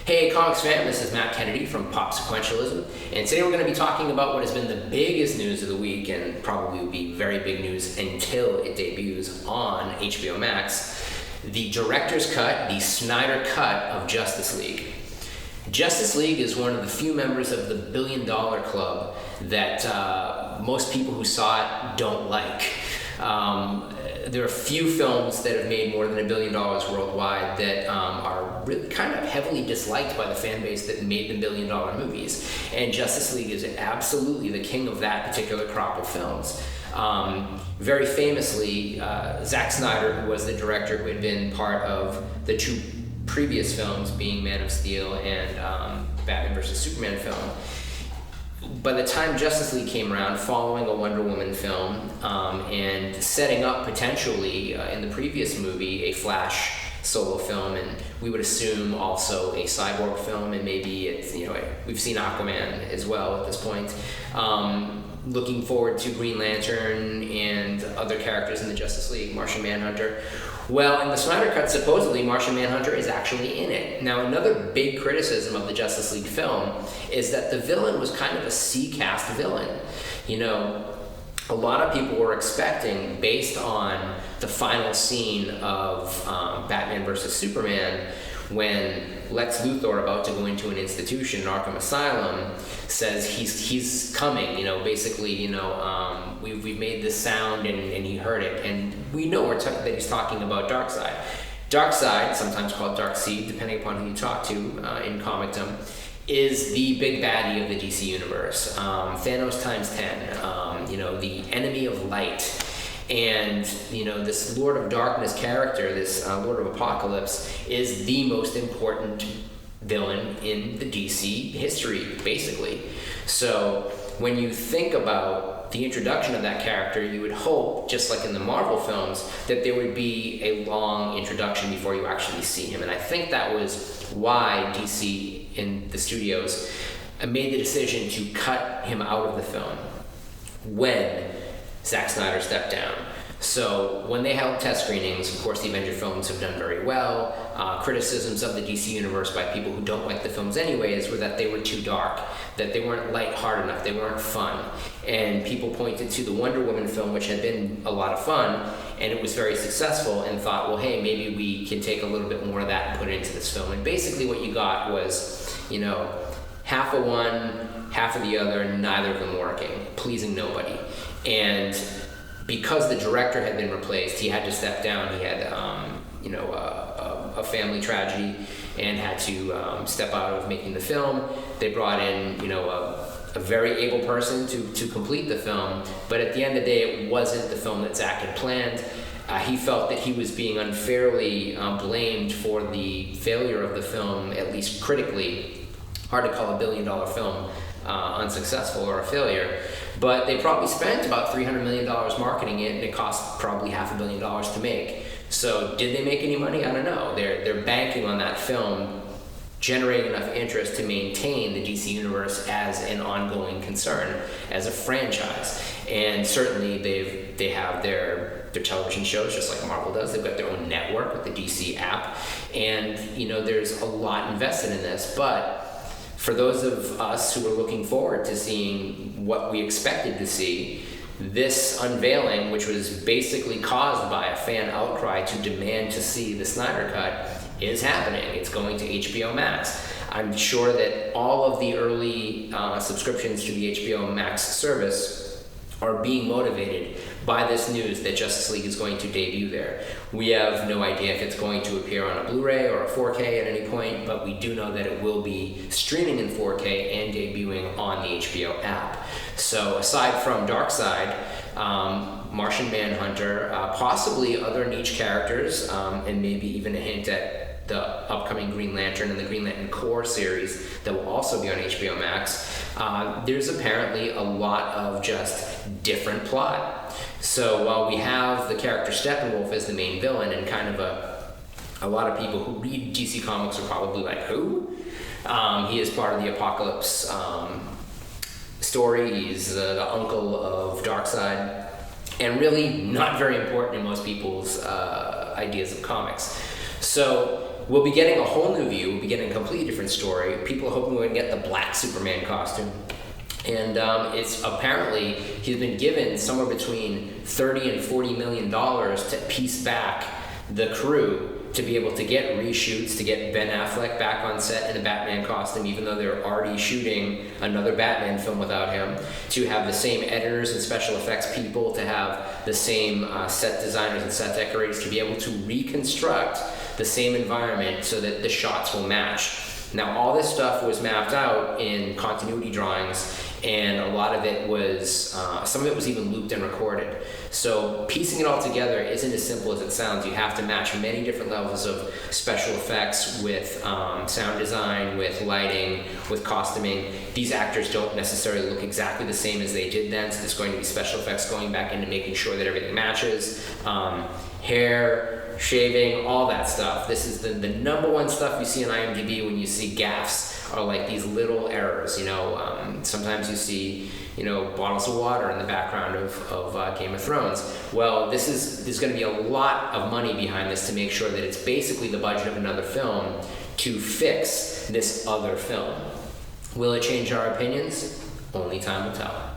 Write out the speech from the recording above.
Hey Comics fam, this is Matt Kennedy from Pop Sequentialism, and today we're going to be talking about what has been the biggest news of the week, and probably will be very big news until it debuts on HBO Max, the director's cut, the Snyder Cut of Justice League. Justice League is one of the few members of the $1 billion club that most people who saw it don't like. There are few films that have made more than $1 billion worldwide that are really kind of heavily disliked by the fan base that made the $1 billion movies. And Justice League is absolutely the king of that particular crop of films. Very famously, Zack Snyder, who was the director who had been part of the two previous films, being Man of Steel and Batman vs. Superman film, by the time Justice League came around, following a Wonder Woman film and setting up potentially in the previous movie a Flash solo film, and we would assume also a Cyborg film, and maybe it's, we've seen Aquaman as well at this point. Looking forward to Green Lantern and other characters in the Justice League, Martian Manhunter. Well, in the Snyder Cut, supposedly Martian Manhunter is actually in it. Now, another big criticism of the Justice League film is that the villain was kind of a C-cast villain. A lot of people were expecting, based on the final scene of Batman vs. Superman, when Lex Luthor, about to go into an institution, Arkham Asylum, says he's coming, we've made this sound and he heard it, and we know that he's talking about Darkseid. Darkseid, sometimes called Darkseid, depending upon who you talk to in comicdom, is the big baddie of the DC universe. Thanos times 10, the enemy of light. And, this Lord of Darkness character, this Lord of Apocalypse, is the most important villain in the DC history, basically. So when you think about the introduction of that character, you would hope, just like in the Marvel films, that there would be a long introduction before you actually see him. And I think that was why DC in the studios made the decision to cut him out of the film when Zack Snyder stepped down. So when they held test screenings, of course the Avenger films have done very well. Criticisms of the DC universe by people who don't like the films anyways were that they were too dark, that they weren't lighthearted enough, they weren't fun. And people pointed to the Wonder Woman film, which had been a lot of fun, and it was very successful, and thought, well, hey, maybe we can take a little bit more of that and put it into this film. And basically what you got was, half of one, half of the other, neither of them working, pleasing nobody. And because the director had been replaced, he had to step down. He had, a family tragedy and had to step out of making the film. They brought in, a very able person to complete the film. But at the end of the day, it wasn't the film that Zack had planned. He felt that he was being unfairly blamed for the failure of the film, at least critically. Hard to call a $1 billion film unsuccessful or a failure, but they probably spent about $300 million marketing it, and it cost probably $500 million to make. So did they make any money? I don't know. They're banking on that film generating enough interest to maintain the DC universe as an ongoing concern, as a franchise. And certainly they have their television shows, just like Marvel does. They've got their own network with the DC app, and there's a lot invested in this. But for those of us who are looking forward to seeing what we expected to see, this unveiling, which was basically caused by a fan outcry to demand to see the Snyder Cut, is happening. It's going to HBO Max. I'm sure that all of the early subscriptions to the HBO Max service are being motivated by this news that Justice League is going to debut there. We have no idea if it's going to appear on a Blu-ray or a 4K at any point, but we do know that it will be streaming in 4K and debuting on the HBO app. So aside from Darkseid, Martian Manhunter, possibly other niche characters, and maybe even a hint at the upcoming Green Lantern and the Green Lantern Corps series that will also be on HBO Max, there's apparently a lot of just different plot. So while we have the character Steppenwolf as the main villain, and kind of a lot of people who read DC Comics are probably like, who? He is part of the Apocalypse story. He's the uncle of Darkseid, and really not very important in most people's ideas of comics. So we'll be getting a whole new view. We'll be getting a completely different story. People are hoping we're going to get the black Superman costume. And it's apparently, he's been given somewhere between $30 and $40 million to piece back the crew to be able to get reshoots, to get Ben Affleck back on set in a Batman costume, even though they're already shooting another Batman film without him, to have the same editors and special effects people, to have the same set designers and set decorators, to be able to reconstruct the same environment so that the shots will match. Now, all this stuff was mapped out in continuity drawings, and a lot of it was, some of it was even looped and recorded. So piecing it all together isn't as simple as it sounds. You have to match many different levels of special effects with sound design, with lighting, with costuming. These actors don't necessarily look exactly the same as they did then, so there's going to be special effects going back into making sure that everything matches. Hair, shaving, all that stuff. This is the number one stuff you see on IMDb when you see gaffes, are like these little errors. Sometimes you see, bottles of water in the background of Game of Thrones. Well, there's going to be a lot of money behind this to make sure that it's basically the budget of another film to fix this other film. Will it change our opinions? Only time will tell.